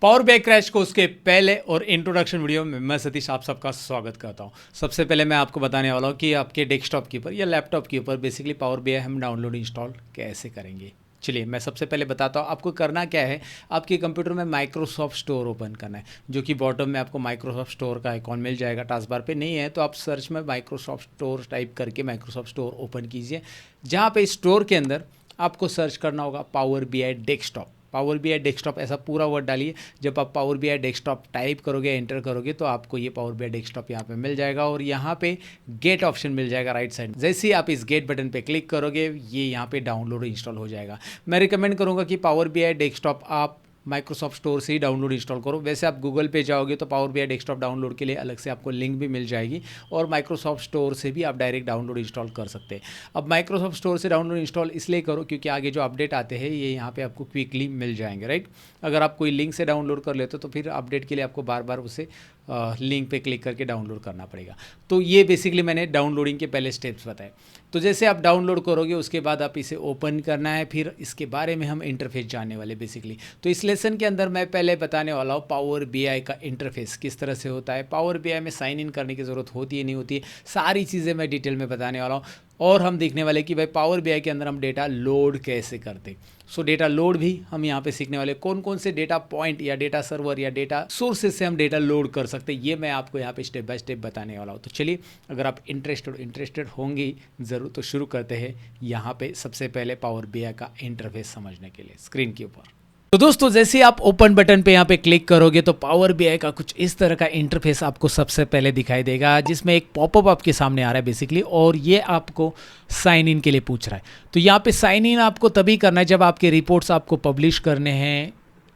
Power BI crash course के पहले और इंट्रोडक्शन वीडियो में मैं सतीश आप सबका स्वागत करता हूं। सबसे पहले मैं आपको बताने वाला हूं कि आपके डेस्कटॉप के ऊपर या लैपटॉप के ऊपर बेसिकली पावर BI हम डाउनलोड इंस्टॉल कैसे करेंगे। चलिए मैं सबसे पहले बताता हूँ आपको करना क्या है। आपके कंप्यूटर में माइक्रोसॉफ्ट स्टोर ओपन करना है, जो कि बॉटम में आपको माइक्रोसॉफ्ट स्टोर का आइकॉन मिल जाएगा। टास्क बार पे नहीं है तो आप सर्च में माइक्रोसॉफ्ट स्टोर टाइप करके माइक्रोसॉफ्ट स्टोर ओपन कीजिए। जहाँ पे स्टोर के अंदर आपको सर्च करना होगा power BI desktop. Power BI desktop ऐसा पूरा वर्ड डालिए। जब आप पावर BI डेस्कटॉप टाइप करोगे, एंटर करोगे, तो आपको ये पावर BI डेस्कटॉप यहाँ पे मिल जाएगा और यहाँ पे गेट ऑप्शन मिल जाएगा राइट साइड। जैसे ही आप इस गेट बटन पे क्लिक करोगे ये यहाँ पे डाउनलोड इंस्टॉल हो जाएगा। मैं रिकमेंड करूँगा कि पावर BI डेस्कटॉप आप माइक्रोसॉफ्ट स्टोर से ही डाउनलोड इंस्टॉल करो। वैसे आप गूगल पे जाओगे तो पावर BI डेस्कटॉप डाउनलोड के लिए अलग से आपको लिंक भी मिल जाएगी और माइक्रोसॉफ्ट स्टोर से भी आप डायरेक्ट डाउनलोड इंस्टॉल कर सकते हैं। अब माइक्रोसॉफ्ट स्टोर से डाउनलोड इंस्टॉल इसलिए करो क्योंकि आगे जो अपडेट आते हैं ये यहाँ पे आपको क्विकली मिल जाएंगे, राइट। अगर आप कोई लिंक से डाउनलोड कर लेते हो तो फिर अपडेट के लिए आपको बार बार उसे लिंक पे क्लिक करके डाउनलोड करना पड़ेगा। तो ये बेसिकली मैंने डाउनलोडिंग के पहले स्टेप्स बताए। तो जैसे आप डाउनलोड करोगे उसके बाद आप इसे ओपन करना है, फिर इसके बारे में हम इंटरफेस जानने वाले बेसिकली। तो इस लेसन के अंदर मैं पहले बताने वाला हूँ पावर BI का इंटरफेस किस तरह से होता है। पावर BI में साइन इन करने की ज़रूरत होती है नहीं होती है, सारी चीज़ें मैं डिटेल में बताने वाला हूँ। और हम देखने वाले कि भाई पावर BI के अंदर हम डेटा लोड कैसे करते। सो डेटा लोड भी हम यहाँ पे सीखने वाले, कौन कौन से डेटा पॉइंट या डेटा सर्वर या डेटा सोर्सेज से हम डेटा लोड कर सकते हैं, ये मैं आपको यहाँ पे स्टेप बाय स्टेप बताने वाला हूँ। तो चलिए अगर आप इंटरेस्टेड होंगे ज़रूर तो शुरू करते हैं यहाँ पे सबसे पहले पावर BI का इंटरफेस समझने के लिए स्क्रीन के ऊपर। तो दोस्तों जैसे ही आप ओपन बटन पे यहाँ पे क्लिक करोगे तो पावर BI का कुछ इस तरह का इंटरफेस आपको सबसे पहले दिखाई देगा, जिसमें एक पॉपअप आपके सामने आ रहा है बेसिकली, और ये आपको साइन इन के लिए पूछ रहा है। तो यहाँ पे साइन इन आपको तभी करना है जब आपके रिपोर्ट्स आपको पब्लिश करने हैं,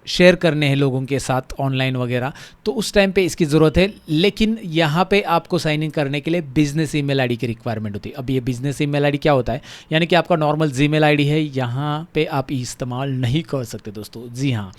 शेयर करने हैं लोगों के साथ ऑनलाइन वगैरह, तो उस टाइम पे इसकी ज़रूरत है। लेकिन यहाँ पे आपको साइन इन करने के लिए बिजनेस ईमेल आईडी की रिक्वायरमेंट होती है। अब ये बिजनेस ईमेल आईडी क्या होता है, यानी कि आपका नॉर्मल जीमेल आईडी है, यहाँ पे आप इस्तेमाल नहीं कर सकते दोस्तों। जी हाँ,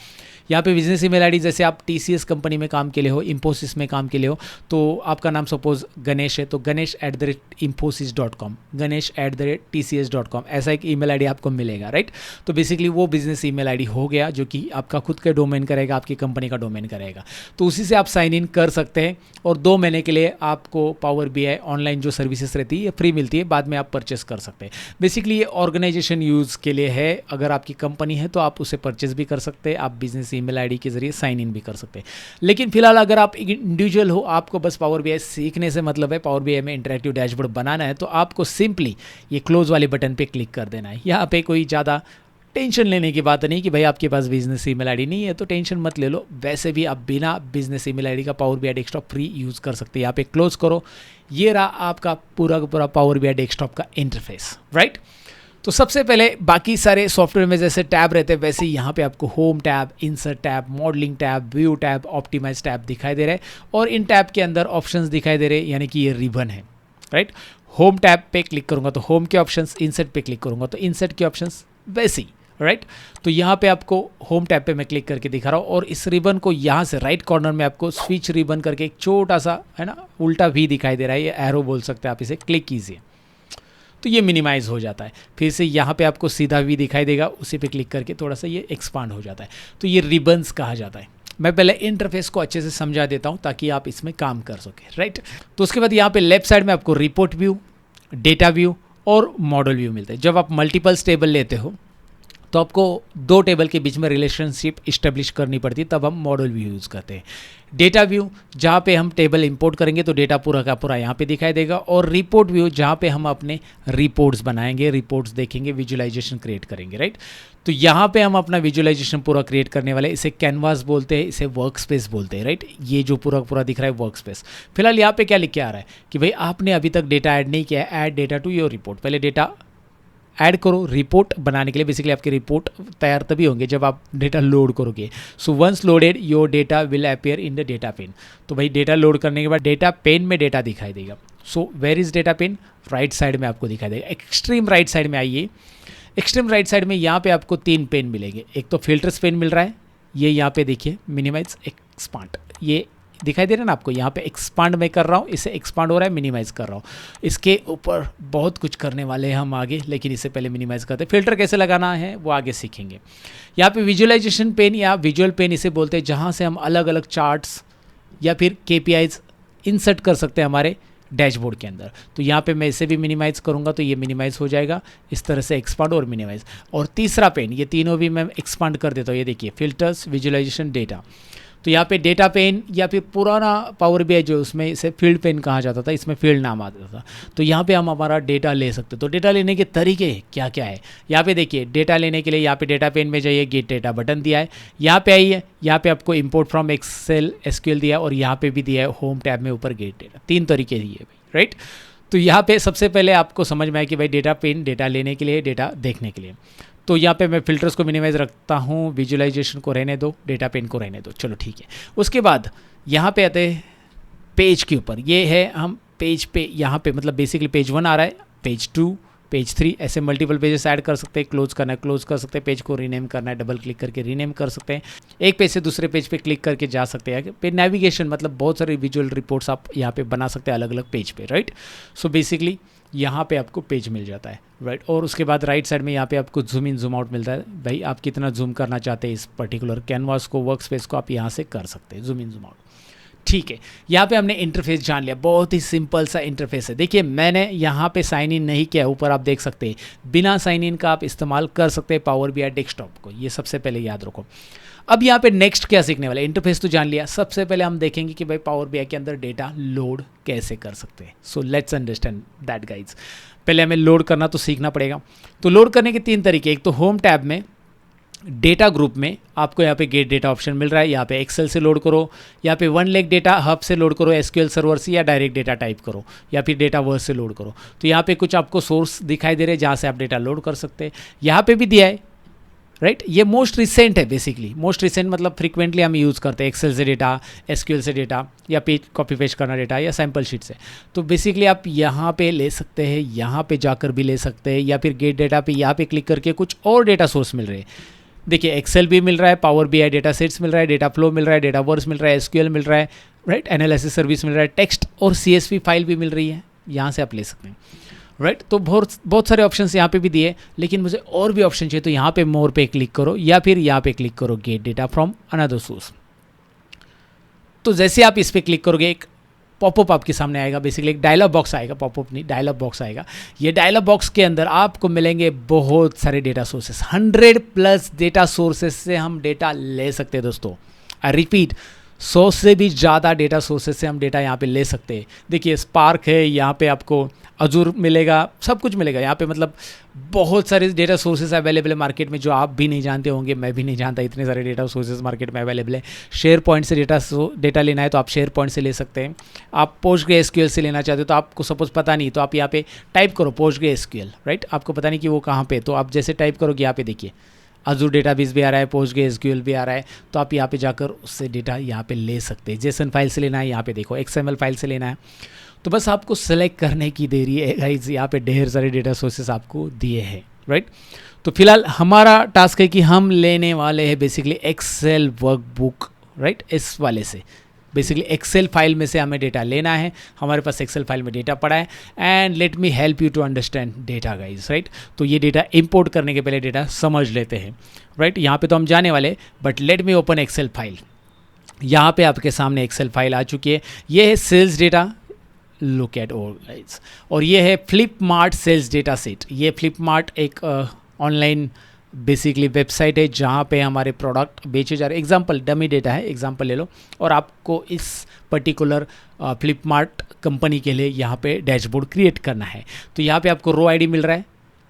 यहाँ पे बिजनेस ईमेल आईडी, जैसे आप TCS कंपनी में काम के लिए हो, इंफोसिस में काम के लिए हो, तो आपका नाम सपोज गणेश है, तो ganesh@infosys.com, ganesh@tcs.com ऐसा एक ईमेल आईडी आपको मिलेगा, राइट। तो बेसिकली वो बिजनेस ईमेल आईडी हो गया जो कि आपका खुद का डोमेन करेगा, आपकी कंपनी का डोमेन करेगा। तो उसी से आप साइन इन कर सकते हैं और 2 महीने के लिए आपको पावर BI ऑनलाइन जो सर्विसेज रहती है ये फ्री मिलती है, बाद में आप परचेस कर सकते हैं। बेसिकली ये ऑर्गेनाइजेशन यूज़ के लिए है। अगर आपकी कंपनी है तो आप उसे परचेस भी कर सकते हैं, आप बिजनेस ईमेल आईडी के जरिए साइन इन भी कर सकते हैं। लेकिन फिलहाल अगर आप इंडिविजुअल हो, आपको बस पावर BI सीखने से मतलब है, पावर BI में इंटरैक्टिव डैशबोर्ड बनाना है, तो आपको सिंपली ये क्लोज वाले बटन पे क्लिक कर देना है। यहाँ पे कोई ज़्यादा टेंशन लेने की बात नहीं कि भाई आपके पास बिजनेस ईमेल आईडी नहीं है, तो टेंशन मत ले लो। वैसे भी आप बिना बिजनेस ईमेल आईडी का power BI desktop free use कर सकते हैं। यहाँ पे क्लोज करो, ये रहा आपका पूरा का पूरा पावर BI डेस्कटॉप का इंटरफेस, राइट। तो सबसे पहले बाकी सारे सॉफ्टवेयर में जैसे टैब रहते हैं वैसे ही यहाँ पे आपको home tab, insert tab, modelling tab, view tab, optimise tab दिखाई दे रहे हैं और इन टैब के अंदर ऑप्शंस दिखाई दे रहे हैं, यानी कि ये रिबन है, राइट। होम टैब पे क्लिक करूँगा तो होम के ऑप्शंस, इंसर्ट पे क्लिक करूँगा तो इंसर्ट के ऑप्शंस, वैसे ही, राइट। तो यहाँ पे आपको होम टैब पे मैं क्लिक करके दिखा रहा हूँ और इस रिबन को यहाँ से राइट कॉर्नर में आपको स्विच रिबन करके एक छोटा सा है ना उल्टा भी दिखाई दे रहा है, ये एरो बोल सकते हैं आप, इसे क्लिक कीजिए तो ये मिनिमाइज हो जाता है। फिर से यहाँ पे आपको सीधा भी दिखाई देगा, उसी पे क्लिक करके थोड़ा सा ये एक्सपांड हो जाता है, तो ये रिबन्स कहा जाता है। मैं पहले इंटरफेस को अच्छे से समझा देता हूँ ताकि आप इसमें काम कर सकें, राइट। तो उसके बाद यहाँ पे लेफ्ट साइड में आपको रिपोर्ट व्यू, डेटा व्यू और मॉडल व्यू मिलते हैं। जब आप मल्टीपल्स टेबल लेते हो तो आपको 2 टेबल के बीच में रिलेशनशिप इस्टेब्लिश करनी पड़ती है, तब हम मॉडल व्यू यूज़ करते हैं। डेटा व्यू जहाँ पे हम टेबल इंपोर्ट करेंगे तो डेटा पूरा का पूरा यहाँ पे दिखाई देगा, और रिपोर्ट व्यू जहाँ पे हम अपने रिपोर्ट्स बनाएंगे, रिपोर्ट्स देखेंगे, विजुअलाइजेशन क्रिएट करेंगे, राइट। तो यहाँ पे हम अपना विजुअलाइजेशन पूरा क्रिएट करने वाले, इसे कैनवास बोलते हैं, इसे वर्क स्पेस बोलते हैं, राइट। ये जो पूरा पूरा दिख रहा है वर्क स्पेस। फिलहाल यहाँ पे क्या लिख के आ रहा है कि भाई आपने अभी तक डेटा ऐड नहीं किया है, add data to your report. पहले डेटा ऐड करो रिपोर्ट बनाने के लिए। बेसिकली आपकी रिपोर्ट तैयार तभी होंगे जब आप डेटा लोड करोगे। So once loaded your data will appear in the data pane. तो भाई डेटा लोड करने के बाद डेटा पेन में डेटा दिखाई देगा। So where is data pane, right side में आपको दिखाई देगा। एक्सट्रीम राइट साइड में आइए, एक्सट्रीम राइट साइड में यहाँ पे आपको 3 पेन मिलेंगे। एक तो फिल्टर्स पेन मिल रहा है, ये यहाँ पे देखिए, मिनिमाइज, एक्सपांड, ये दिखाई दे रहा है ना आपको, यहाँ पे एक्सपांड मैं कर रहा हूँ, इसे एक्सपांड हो रहा है, मिनिमाइज़ कर रहा हूँ। इसके ऊपर बहुत कुछ करने वाले हैं हम आगे, लेकिन इससे पहले मिनिमाइज़ करते हैं। फिल्टर कैसे लगाना है वो आगे सीखेंगे। यहाँ पे विजुअलाइजेशन पेन या विजुअल पेन इसे बोलते हैं, जहाँ से हम अलग अलग चार्ट्स या फिर KPIs इंसर्ट कर सकते हैं हमारे डैशबोर्ड के अंदर। तो यहाँ पे मैं इसे भी मिनिमाइज़ करूँगा तो ये मिनिमाइज़ हो जाएगा, इस तरह से एक्सपांड और मिनिमाइज़। और तीसरा पेन, ये तीनों भी मैं एक्सपांड कर देता हूँ। ये देखिए फिल्टर्स, विजुअलाइजेशन, डेटा। तो यहाँ पे डेटा पेन या फिर पुराना पावर BI जो उसमें इसे फील्ड पेन कहा जाता था, इसमें फील्ड नाम आता था। तो यहाँ पे हम हमारा डेटा ले सकते। तो डेटा लेने के तरीके क्या क्या है, यहाँ पे देखिए डेटा लेने के लिए यहाँ पे डेटा पेन में जाइए, गेट डेटा बटन दिया है, यहाँ पे आइए, यहाँ पे आपको इंपोर्ट फ्रॉम एक्सेल SQL दिया है, और यहाँ पे भी दिया है होम टैब में ऊपर गेट डेटा। 3 तरीके दिए भाई, राइट। तो यहाँ पे सबसे पहले आपको समझ में आए कि भाई डेटा पेन डेटा लेने के लिए, डेटा देखने के लिए। तो यहाँ पे मैं फिल्टर्स को मिनिमाइज रखता हूँ, विजुअलाइजेशन को रहने दो, डेटा पेन को रहने दो, चलो ठीक है। उसके बाद यहाँ पे आते हैं पेज के ऊपर। ये है हम पेज पे, यहाँ पे मतलब बेसिकली पेज 1 आ रहा है, पेज 2, पेज 3, ऐसे मल्टीपल पेजेस ऐड कर सकते हैं। क्लोज करना है क्लोज कर सकते हैं, पेज को रीनेम करना है डबल क्लिक करके रीनेम कर सकते हैं, एक पेज से दूसरे पेज पे क्लिक करके जा सकते हैं। फिर नेविगेशन मतलब बहुत सारे विजुअल रिपोर्ट्स आप यहाँ पे बना सकते हैं अलग अलग पेज पे, राइट। सो बेसिकली यहाँ पे आपको पेज मिल जाता है, राइट। और उसके बाद राइट साइड में यहाँ पे आपको जूम इन जूम आउट मिलता है। भाई आप कितना जूम करना चाहते हैं इस पर्टिकुलर कैनवास को, वर्क स्पेस को, आप यहाँ से कर सकते हैं जूम इन जूम आउट, ठीक है। यहाँ पे हमने इंटरफेस जान लिया, बहुत ही सिंपल सा इंटरफेस है। देखिए मैंने यहाँ पे साइन इन नहीं किया, ऊपर आप देख सकते हैं, बिना साइन इन का आप इस्तेमाल कर सकते हैं पावर BI डेस्कटॉप को, ये सबसे पहले याद रखो। अब यहाँ पे नेक्स्ट क्या सीखने वाले, इंटरफेस तो जान लिया, सबसे पहले हम देखेंगे कि भाई पावर BI के अंदर डेटा लोड कैसे कर सकते हैं। So let's understand that guys. पहले हमें लोड करना तो सीखना पड़ेगा। तो लोड करने के 3 तरीके, एक तो होम टैब में डेटा ग्रुप में आपको यहाँ पे गेट डेटा ऑप्शन मिल रहा है, यहाँ पे एक्सेल से लोड करो, यहाँ पे वन लेग डेटा हब से लोड करो, SQL सर्वर से, या डायरेक्ट डेटा टाइप करो, या फिर डेटा वर्स से लोड करो। तो यहाँ पे कुछ आपको सोर्स दिखाई दे रहे हैं जहाँ से आप डेटा लोड कर सकते हैं। यहाँ पे भी दिया है, राइट। ये मोस्ट रिसेंट है, बेसिकली मोस्ट रिसेंट मतलब फ्रीक्वेंटली हम यूज़ करते हैं, एक्सेल से डेटा, SQL से डेटा, या पेज कॉपी पेस्ट करना डेटा, या सैम्पल शीट से। तो बेसिकली आप यहाँ पे ले सकते हैं, यहाँ पे जाकर भी ले सकते हैं, या फिर गेट डेटा पे यहाँ पे क्लिक करके कुछ और डेटा सोर्स मिल रहे हैं। देखिए एक्सेल भी मिल रहा है, पावर BI डेटा सेट्स मिल रहा है, डेटा फ्लो मिल रहा है, डेटा वर्स मिल रहा है, SQL मिल रहा है, राइट, एनालिसिस सर्विस मिल रहा है, टेक्स्ट और CSV फाइल भी मिल रही है, यहाँ से आप ले सकते हैं, राइट। तो बहुत सारे ऑप्शंस यहाँ पे भी दिए, लेकिन मुझे और भी ऑप्शन चाहिए, तो यहाँ पे मोर पे क्लिक करो, या फिर यहाँ पे क्लिक करो gate data from another source. तो जैसे आप इस पर क्लिक करोगे एक पॉपअप आपके सामने आएगा, बेसिकली एक डायलॉग बॉक्स आएगा, पॉपअप नहीं डायलॉग बॉक्स आएगा। ये डायलॉग बॉक्स के अंदर आपको मिलेंगे बहुत सारे डेटा सोर्सेस, 100+ डेटा सोर्सेस से हम डेटा ले सकते हैं दोस्तों। आई रिपीट, 100 से भी ज़्यादा डेटा सोर्सेस से हम डेटा यहाँ पे ले सकते हैं। देखिए स्पार्क है, यहाँ पे आपको अजूर मिलेगा, सब कुछ मिलेगा यहाँ पे, मतलब बहुत सारे डेटा सोर्सेज अवेलेबल है मार्केट में जो आप भी नहीं जानते होंगे, मैं भी नहीं जानता, इतने सारे डेटा सोर्सेज मार्केट में अवेलेबल है। शेयर पॉइंट से डेटा लेना है तो आप शेयर पॉइंट से ले सकते हैं। आप PostgreSQL से लेना चाहते हो तो आपको सपोज पता नहीं, तो आप यहाँ पे टाइप करो PostgreSQL, राइट। आपको पता नहीं कि वो कहाँ पे, तो आप जैसे टाइप करोगे यहाँ पे देखिए अजूर डेटाबेस भी आ रहा है, PostgreSQL भी आ रहा है, तो आप यहाँ पे जाकर उससे डेटा यहाँ पे ले सकते हैं। JSON फाइल से लेना है, यहाँ पे देखो XML फाइल से लेना है, तो बस आपको सेलेक्ट करने की देरी है गाइस। यहाँ पे ढेर सारे डेटा सोर्सेस आपको दिए हैं, राइट। तो फिलहाल हमारा टास्क है कि हम लेने वाले हैं बेसिकली एक्सेल वर्कबुक, राइट। इस वाले से बेसिकली एक्सेल फाइल में से हमें डेटा लेना है, हमारे पास एक्सेल फाइल में डेटा पड़ा है, and let me help you to understand data guys, right. तो ये डेटा इंपोर्ट करने के पहले डेटा समझ लेते हैं, राइट। यहाँ पे तो हम जाने वाले, but let me open Excel file. यहाँ पे आपके सामने एक्सेल फाइल आ चुकी है, ये है sales data, look at all guys, और ये है फ्लिपमार्ट सेल्स डेटा सेट। ये फ्लिपमार्ट एक ऑनलाइन बेसिकली वेबसाइट है जहाँ पे हमारे प्रोडक्ट बेचे जा रहे हैं। एग्जांपल डमी डेटा है, एग्जांपल ले लो, और आपको इस पर्टिकुलर फ्लिपमार्ट कंपनी के लिए यहाँ पे डैशबोर्ड क्रिएट करना है। तो यहाँ पे आपको रो ID मिल रहा है,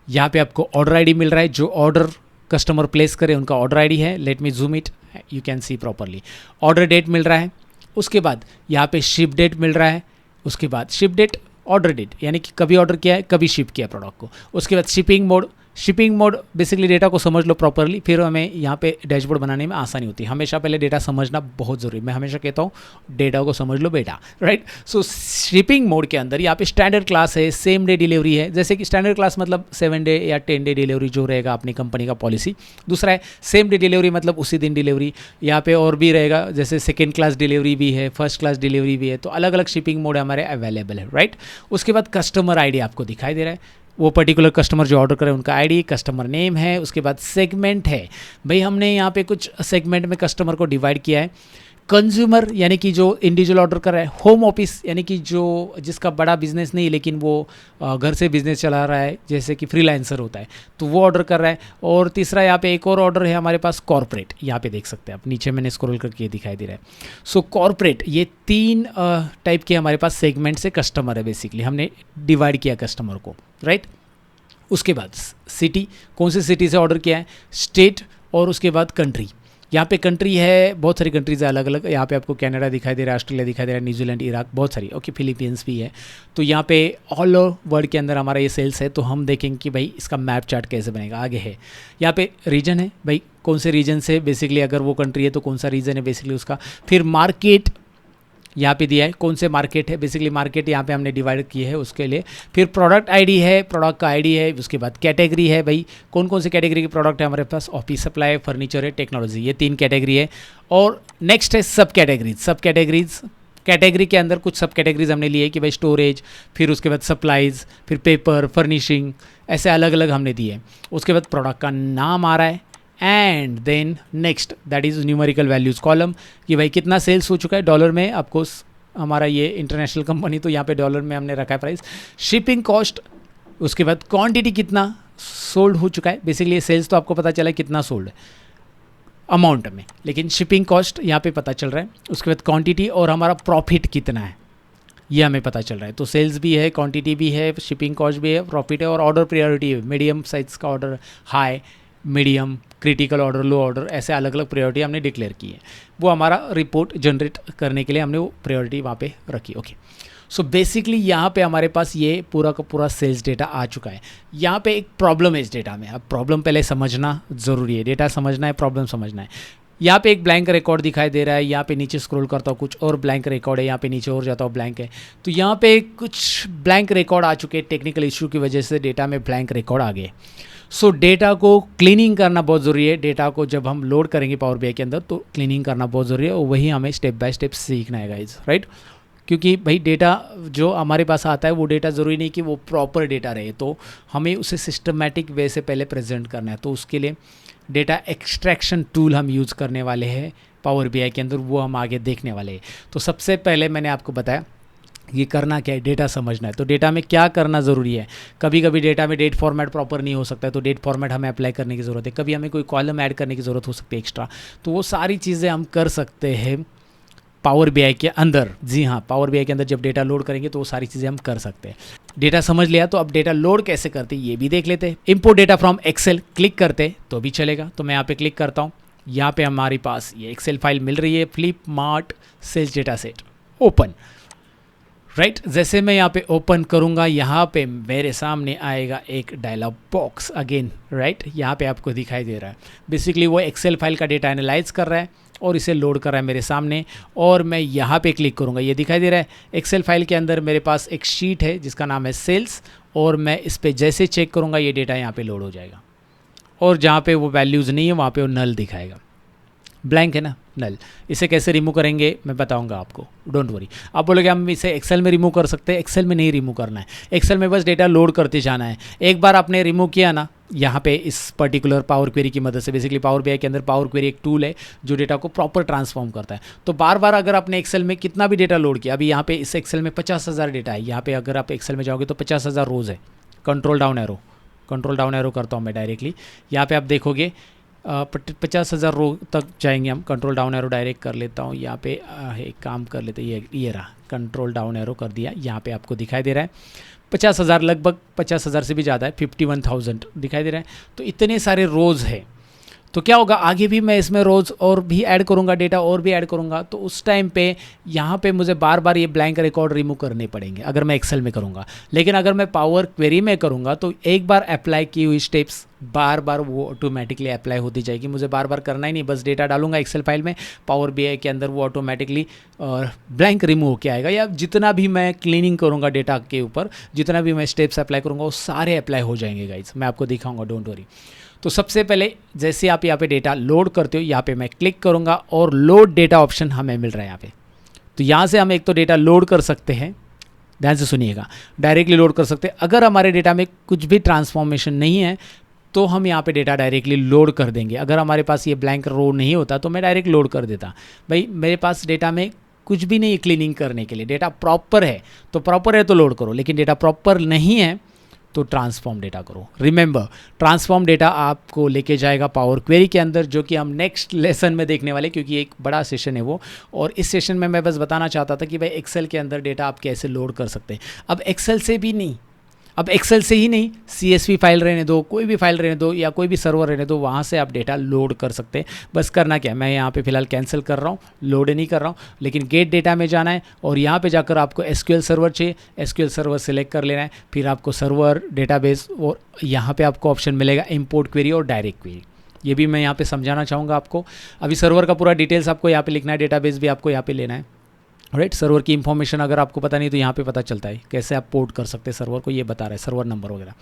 यहाँ पे आपको ऑर्डर ID मिल रहा है, जो ऑर्डर कस्टमर प्लेस करे उनका ऑर्डर ID है। Let me zoom it, you can see properly. Order date मिल रहा है, उसके बाद यहाँ पे शिप डेट मिल रहा है, उसके बाद शिप डेट ऑर्डर डेट यानी कि कभी ऑर्डर किया है कभी शिप किया प्रोडक्ट को, उसके बाद shipping mode shipping mode basically data को समझ लो प्रॉपरली, फिर हमें यहाँ पे डैशबोर्ड बनाने में आसानी होती है। हमेशा पहले डेटा समझना बहुत ज़रूरी है। मैं हमेशा कहता हूँ डेटा को समझ लो बेटा, राइट। सो शिपिंग मोड के अंदर यहाँ पे स्टैंडर्ड क्लास है, सेम डे डिलीवरी है। जैसे कि स्टैंडर्ड क्लास मतलब 7 डे या 10 डे डिलीवरी जो रहेगा अपनी कंपनी का पॉलिसी। दूसरा है सेम डे डिलीवरी मतलब उसी दिन डिलीवरी। यहाँ पे और भी रहेगा, जैसे सेकेंड क्लास डिलीवरी भी है, फर्स्ट क्लास डिलीवरी भी है। तो अलग अलग शिपिंग मोड हमारे अवेलेबल है, राइट। उसके बाद कस्टमर आईडी आपको दिखाई दे रहा है, वो पर्टिकुलर कस्टमर जो ऑर्डर करे उनका आईडी, कस्टमर नेम है। उसके बाद सेगमेंट है, भाई हमने यहाँ पे कुछ सेगमेंट में कस्टमर को डिवाइड किया है। कंज्यूमर यानी कि जो इंडिविजुअल ऑर्डर कर रहा है। होम ऑफिस यानी कि जो जिसका बड़ा बिजनेस नहीं लेकिन वो घर से बिजनेस चला रहा है, जैसे कि फ्रीलांसर होता है, तो वो ऑर्डर कर रहा है। और तीसरा यहाँ पे एक और ऑर्डर है हमारे पास कॉर्पोरेट, यहाँ पे देख सकते हैं आप, नीचे मैंने स्क्रॉल करके दिखाई दे रहा है। सो कॉर्पोरेट, ये 3 टाइप के हमारे पास सेगमेंट से कस्टमर है, बेसिकली हमने डिवाइड किया कस्टमर को, राइट। उसके बाद सिटी, कौन सी सिटी से ऑर्डर किया है, स्टेट, और उसके बाद कंट्री। यहाँ पे कंट्री है, बहुत सारी कंट्रीज है अलग अलग। यहाँ पे आपको कनाडा दिखाई दे रहा है, ऑस्ट्रेलिया दिखाई दे रहा है, न्यूजीलैंड, इराक, बहुत सारी, ओके, फिलीपींस भी है। तो यहाँ पे ऑल ओवर वर्ल्ड के अंदर हमारा ये सेल्स है। तो हम देखेंगे कि भाई इसका मैप चार्ट कैसे बनेगा, आगे है। यहाँ पे रीजन है, भाई कौन से रीजन से, बेसिकली अगर वो कंट्री है तो कौन सा रीजन है बेसिकली उसका। फिर मार्केट यहाँ पे दिया है, कौन से मार्केट है, बेसिकली मार्केट यहाँ पे हमने डिवाइड किए है उसके लिए। फिर प्रोडक्ट आईडी है, प्रोडक्ट का आईडी है। उसके बाद कैटेगरी है, भाई कौन कौन से कैटेगरी के प्रोडक्ट है हमारे पास, ऑफिस सप्लाई, फर्नीचर है, टेक्नोलॉजी, ये 3 कैटेगरी है। और नेक्स्ट है सब कैटेगरीज। सब कैटेगरीज, कैटेगरी के अंदर कुछ सब कैटेगरीज हमने लिए कि भाई स्टोरेज, फिर उसके बाद सप्लाईज, फिर पेपर, फर्निशिंग, ऐसे अलग अलग हमने दिए। उसके बाद प्रोडक्ट का नाम आ रहा है, and then next that is numerical values column, कि भाई कितना सेल्स हो चुका है डॉलर में। आपको हमारा ये इंटरनेशनल कंपनी तो यहाँ पे डॉलर में हमने रखा है प्राइस। शिपिंग कॉस्ट, उसके बाद क्वांटिटी कितना सोल्ड हो चुका है, बेसिकली सेल्स तो आपको पता चला है कितना सोल्ड है अमाउंट में, लेकिन शिपिंग कॉस्ट यहाँ पे पता चल रहा है। उसके बाद क्वांटिटी और हमारा प्रॉफिट कितना है ये हमें पता चल रहा है। तो सेल्स भी है, क्वांटिटी भी है, शिपिंग कॉस्ट भी है, प्रॉफिट है, और ऑर्डर प्रायोरिटी है। मीडियम साइज़ का order, high, medium, critical order, low order, ऐसे अलग अलग प्रायोरिटी हमने डिक्लेयर की है। वो हमारा रिपोर्ट जनरेट करने के लिए हमने वो प्रायोरिटी वहाँ पे रखी, ओके। सो बेसिकली यहाँ पे हमारे पास ये पूरा का पूरा सेल्स डेटा आ चुका है। यहाँ पे एक प्रॉब्लम है इस डेटा में। अब प्रॉब्लम पहले समझना ज़रूरी है, डेटा समझना है, प्रॉब्लम समझना है। यहाँ पे एक ब्लैंक रिकॉर्ड दिखाई दे रहा है, यहाँ पे नीचे स्क्रॉल करता हूँ कुछ और ब्लैंक रिकॉर्ड है, यहाँ पे नीचे और जाता हूँ ब्लैंक है। तो यहाँ पे कुछ ब्लैंक रिकॉर्ड आ चुके हैं, टेक्निकल इशू की वजह से डेटा में ब्लैंक रिकॉर्ड आ गए। सो डेटा को क्लीनिंग करना बहुत ज़रूरी है। डेटा को जब हम लोड करेंगे पावर बीआई के अंदर तो क्लीनिंग करना बहुत ज़रूरी है, और वही हमें स्टेप बाय स्टेप सीखना है गाइज, राइट। क्योंकि भाई डेटा जो हमारे पास आता है वो डेटा ज़रूरी नहीं कि वो प्रॉपर डेटा रहे, तो हमें उसे सिस्टमेटिक वे से पहले प्रेजेंट करना है। तो उसके लिए डेटा एक्सट्रैक्शन टूल हम यूज़ करने वाले हैं पावर बीआई के अंदर, वो हम आगे देखने वाले हैं। तो सबसे पहले मैंने आपको बताया ये करना क्या है, डेटा समझना है। तो डेटा में क्या करना ज़रूरी है, कभी कभी डेटा में डेट फॉर्मेट प्रॉपर नहीं हो सकता है, तो डेट फॉर्मेट हमें अप्लाई करने की ज़रूरत है। कभी हमें कोई कॉलम ऐड करने की ज़रूरत हो सकती है एक्स्ट्रा, तो वो सारी चीज़ें हम कर सकते हैं पावर बीआई के अंदर। जी हाँ, पावर बीआई के अंदर जब डेटा लोड करेंगे तो वो सारी चीज़ें हम कर सकते हैं। डेटा समझ लिया, तो अब डेटा लोड कैसे करते हैं ये भी देख लेते हैं। Import data from Excel click करते तो भी चलेगा। तो मैं यहाँ पे क्लिक करता हूँ, यहाँ पे हमारे पास ये एक्सेल फाइल मिल रही है, Flipmart sales data set, open, right. जैसे मैं यहाँ पे ओपन करूँगा, यहाँ पे मेरे सामने आएगा एक डायलॉग बॉक्स अगेन, राइट। यहाँ पे आपको दिखाई दे रहा है बेसिकली वो एक्सेल फाइल का डेटा एनालाइज कर रहा है और इसे लोड कर रहा है मेरे सामने। और मैं यहाँ पे क्लिक करूँगा, ये दिखाई दे रहा है एक्सेल फाइल के अंदर मेरे पास एक शीट है जिसका नाम है सेल्स, और मैं इस पर जैसे चेक करूँगा ये डेटा यहाँ पे लोड हो जाएगा, और जहाँ पे वो वैल्यूज़ नहीं है वहाँ पे वो नल दिखाएगा। ब्लैंक है ना, नल। इसे कैसे रिमूव करेंगे मैं बताऊंगा आपको, डोंट वरी। आप बोलोगे हम इसे एक्सेल में रिमूव कर सकते हैं, एक्सेल में नहीं रिमूव करना है। एक्सेल में बस डेटा लोड करते जाना है। एक बार आपने रिमूव किया ना, यहाँ पे इस पर्टिकुलर पावर क्वेरी की मदद से, बेसिकली पावर बीआई के अंदर पावर क्वेरी एक टूल है जो डेटा को प्रॉपर ट्रांसफॉर्म करता है। तो बार बार अगर आपने एक्सेल में कितना भी डेटा लोड किया, अभी यहाँ पे इस एक्सेल में 50,000 डेटा है, यहाँ पे अगर आप एक्सेल में जाओगे तो 50,000 रोज़ है। कंट्रोल डाउन एरो करता हूँ मैं डायरेक्टली, यहाँ पे आप देखोगे 50,000 रो तक जाएंगे हम। कंट्रोल डाउन एरो डायरेक्ट कर लेता हूँ, यहाँ पे एक काम कर लेते हैं, ये रहा, कंट्रोल डाउन एरो कर दिया। यहाँ पे आपको दिखाई दे रहा है 50,000, लगभग 50,000 से भी ज़्यादा है, 51,000 दिखाई दे रहा है। तो इतने सारे रोज़ है। तो क्या होगा, आगे भी मैं इसमें रोज़ और भी ऐड करूँगा डेटा और भी ऐड करूँगा, तो उस टाइम पे यहाँ पे मुझे बार बार ये ब्लैंक रिकॉर्ड रिमूव करने पड़ेंगे अगर मैं एक्सेल में करूँगा। लेकिन अगर मैं पावर क्वेरी में करूँगा तो एक बार अप्लाई की हुई स्टेप्स बार बार वो ऑटोमेटिकली अप्लाई होती जाएगी, मुझे बार बार करना ही नहीं, बस डेटा डालूंगा एक्सेल फाइल में, पावर बीआई के अंदर वो ऑटोमेटिकली ब्लैंक रिमूव होके आएगा। या जितना भी मैं क्लीनिंग करूँगा डेटा के ऊपर, जितना भी मैं स्टेप्स अप्लाई करूँगा वो सारे अप्लाई हो जाएंगे गाइज, मैं आपको दिखाऊंगा, डोंट वरी। तो सबसे पहले जैसे आप यहाँ पे डेटा लोड करते हो, यहाँ पे मैं क्लिक करूँगा और लोड डेटा ऑप्शन हमें मिल रहा है यहाँ पे। तो यहाँ से हम एक तो डेटा लोड कर सकते हैं, ध्यान से सुनिएगा, डायरेक्टली लोड कर सकते हैं। अगर हमारे डेटा में कुछ भी ट्रांसफॉर्मेशन नहीं है तो हम यहाँ पे डेटा डायरेक्टली लोड कर देंगे। अगर हमारे पास ये ब्लैंक रो नहीं होता तो मैं डायरेक्ट लोड कर देता। भाई मेरे पास डेटा में कुछ भी नहीं क्लीनिंग करने के लिए, डेटा प्रॉपर है तो प्रॉपर है तो लोड करो, लेकिन डेटा प्रॉपर नहीं है तो ट्रांसफॉर्म डेटा करो। रिमेंबर, ट्रांसफॉर्म डेटा आपको लेके जाएगा पावर क्वेरी के अंदर, जो कि हम नेक्स्ट लेसन में देखने वाले, क्योंकि एक बड़ा सेशन है वो। और इस सेशन में मैं बस बताना चाहता था कि भाई एक्सेल के अंदर डेटा आप कैसे लोड कर सकते हैं। अब एक्सेल से भी नहीं, अब एक्सेल से ही नहीं, CSV फाइल रहने दो, कोई भी फाइल रहने दो या कोई भी सर्वर रहने दो, वहाँ से आप डेटा लोड कर सकते हैं। बस करना क्या है, मैं यहाँ पे फिलहाल कैंसिल कर रहा हूँ, लोड नहीं कर रहा हूँ, लेकिन गेट डेटा में जाना है और यहाँ पे जाकर आपको SQL सर्वर चाहिए, SQL सर्वर सेलेक्ट कर लेना है, फिर आपको सर्वर डेटाबेस और यहाँ पे आपको ऑप्शन मिलेगा इंपोर्ट क्वेरी और डायरेक्ट क्वेरी। ये भी मैं यहाँ पे समझाना चाहूँगा आपको। अभी सर्वर का पूरा डिटेल्स आपको यहाँ पे लिखना है, डेटाबेस भी आपको यहाँ पे लेना है, राइट। सर्वर की इंफॉर्मेशन अगर आपको पता नहीं तो यहाँ पे पता चलता है कैसे आप पोर्ट कर सकते हैं सर्वर को, ये बता रहा है सर्वर नंबर वगैरह।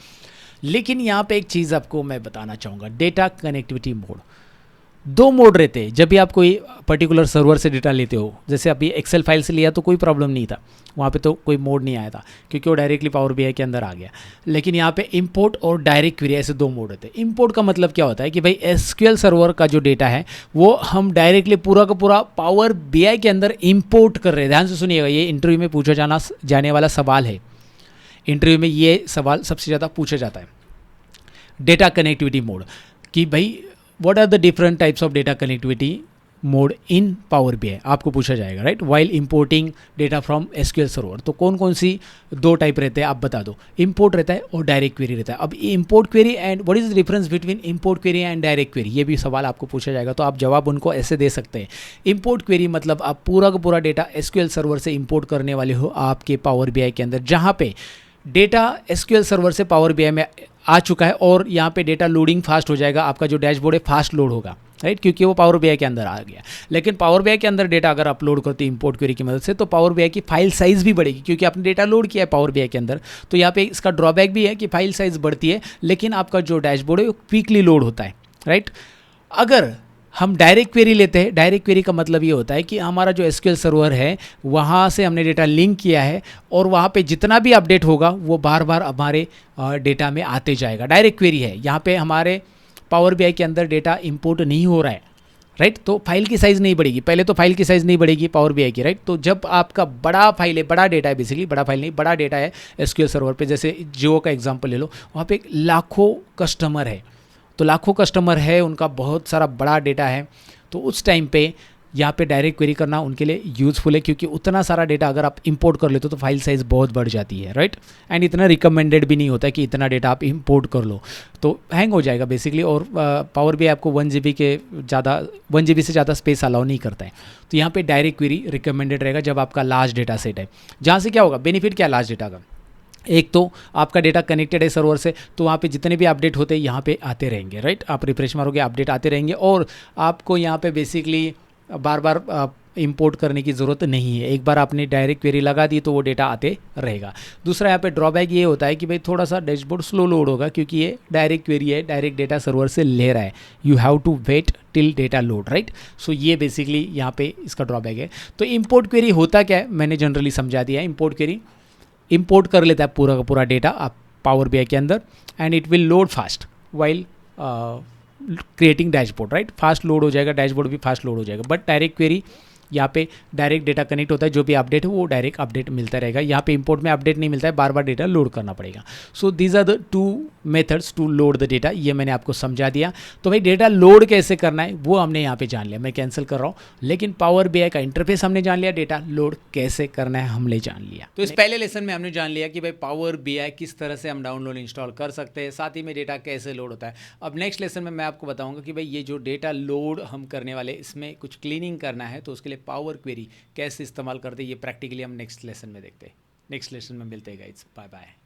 लेकिन यहाँ पे एक चीज़ आपको मैं बताना चाहूँगा, डेटा कनेक्टिविटी मोड। दो मोड रहते हैं जब भी आप कोई पर्टिकुलर सर्वर से डेटा लेते हो। जैसे अभी एक्सेल फाइल से लिया तो कोई प्रॉब्लम नहीं था, वहाँ पे तो कोई मोड नहीं आया था क्योंकि वो डायरेक्टली पावर बीआई के अंदर आ गया। लेकिन यहाँ पे इंपोर्ट और डायरेक्ट क्वेरी, ऐसे दो मोड रहते हैं। इंपोर्ट का मतलब क्या होता है कि भाई SQL सर्वर का जो डेटा है वो हम डायरेक्टली पूरा का पूरा पावर बीआई के अंदर इंपोर्ट कर रहे हैं। ध्यान से सुनिएगा, ये इंटरव्यू में पूछा जाने वाला सवाल है। इंटरव्यू में ये सवाल सबसे ज़्यादा पूछा जाता है, डेटा कनेक्टिविटी मोड, कि भाई what are the different types of data connectivity mode in power BI, आपको पूछा जाएगा, right, while importing data from SQL server. तो कौन कौन सी दो टाइप रहते हैं आप बता दो। इंपोर्ट रहता है और डायरेक्ट क्वेरी रहता है। अब import query and what is the difference between import query and direct query, ये भी सवाल आपको पूछा जाएगा, तो आप जवाब उनको ऐसे दे सकते हैं। इंपोर्ट क्वेरी मतलब आप पूरा का पूरा डेटा SQL सर्वर से इंपोर्ट करने वाले हो आपके पावर बीआई के अंदर, जहाँ पे डेटा SQL सर्वर से पावर बीआई में आ चुका है और यहाँ पे डेटा लोडिंग फास्ट हो जाएगा, आपका जो डैशबोर्ड है फास्ट लोड होगा, राइट, क्योंकि वो पावर बीआई के अंदर आ गया। लेकिन पावर बीआई के अंदर डेटा अगर अपलोड करते हैं इंपोर्ट क्वेरी की मदद से तो पावर बीआई की फाइल साइज़ भी बढ़ेगी, क्योंकि आपने डेटा लोड किया है पावर बीआई के अंदर। तो यहाँ पे इसका ड्रॉबैक भी है कि फाइल साइज़ बढ़ती है, लेकिन आपका जो डैशबोर्ड है वो क्विकली लोड होता है, राइट। अगर हम डायरेक्ट क्वेरी लेते हैं, डायरेक्ट क्वेरी का मतलब ये होता है कि हमारा जो SQL सर्वर है वहाँ से हमने डेटा लिंक किया है और वहाँ पे जितना भी अपडेट होगा वो बार बार हमारे डेटा में आते जाएगा। डायरेक्ट क्वेरी है, यहाँ पे हमारे पावर बीआई के अंदर डेटा इंपोर्ट नहीं हो रहा है, राइट। तो फाइल की साइज़ नहीं बढ़ेगी, पहले तो फाइल की साइज़ नहीं बढ़ेगी पावर बीआई की, राइट। तो जब आपका बड़ा फाइल है, बड़ा डेटा है, बेसिकली बड़ा फाइल नहीं बड़ा डेटा है SQL सर्वर पे, जैसे जियो का एग्जांपल ले लो, वहाँ पे लाखों कस्टमर है, तो लाखों कस्टमर है, उनका बहुत सारा बड़ा डेटा है, तो उस टाइम पे यहाँ पे डायरेक्ट क्वेरी करना उनके लिए यूज़फुल है, क्योंकि उतना सारा डेटा अगर आप इंपोर्ट कर लेते हो तो फाइल साइज़ बहुत बढ़ जाती है, राइट। एंड इतना रिकमेंडेड भी नहीं होता है कि इतना डेटा आप इंपोर्ट कर लो, तो हैंग हो जाएगा बेसिकली। और पावर भी आपको 1 GB से ज़्यादा स्पेस अलाउ नहीं करता है। तो यहाँ पे डायरेक्ट क्वेरी रिकमेंडेड रहेगा जब आपका लार्ज डेटा सेट है, जहाँ से क्या होगा, बेनिफिट क्या है लार्ज डेटा का, एक तो आपका डेटा कनेक्टेड है सर्वर से, तो वहाँ पे जितने भी अपडेट होते हैं यहाँ पे आते रहेंगे, राइट। आप रिफ्रेश मारोगे अपडेट आते रहेंगे और आपको यहाँ पे बेसिकली बार बार इंपोर्ट करने की ज़रूरत नहीं है। एक बार आपने डायरेक्ट क्वेरी लगा दी तो वो डेटा आते रहेगा। दूसरा यहाँ पे ड्रॉबैक ये होता है कि भाई थोड़ा सा डैशबोर्ड स्लो लोड होगा, क्योंकि ये डायरेक्ट क्वेरी है, डायरेक्ट डेटा सर्वर से ले रहा है, you have to wait till data load, right. So ये बेसिकली यहाँ पे इसका ड्रॉबैक है। तो इंपोर्ट क्वेरी होता क्या है, मैंने जनरली समझा दिया है। इंपोर्ट क्वेरी इंपोर्ट कर लेता है पूरा का पूरा डेटा आप पावर बीआई के अंदर and it will load fast while creating dashboard, right. Fast load हो जाएगा, डैशबोर्ड भी फास्ट लोड हो जाएगा। बट डायरेक्ट क्वेरी यहाँ पे डायरेक्ट डेटा कनेक्ट होता है, जो भी अपडेट है वो डायरेक्ट अपडेट मिलता रहेगा। यहाँ पे इंपोर्ट में अपडेट नहीं मिलता है, बार बार डेटा लोड करना पड़ेगा। So these are the 2 methods to load the data, ये मैंने आपको समझा दिया। तो भाई डेटा लोड कैसे करना है वो हमने यहाँ पे जान लिया, मैं कैंसिल कर रहा हूँ। लेकिन पावर बीआई का इंटरफेस हमने जान लिया, डेटा लोड कैसे करना है हमने जान लिया। तो इस पहले लेसन में हमने जान लिया कि भाई पावर बीआई किस तरह से हम डाउनलोड इंस्टॉल कर सकते हैं, साथ ही में डेटा कैसे लोड होता है। अब नेक्स्ट लेसन में मैं आपको बताऊंगा कि भाई ये जो डेटा लोड हम करने वाले, इसमें कुछ क्लीनिंग करना है, तो उसके लिए पावर क्वेरी कैसे इस्तेमाल करते हैं, ये प्रैक्टिकली हम नेक्स्ट लेसन में देखते हैं। नेक्स्ट लेसन में मिलते हैं गाइस, बाय बाय।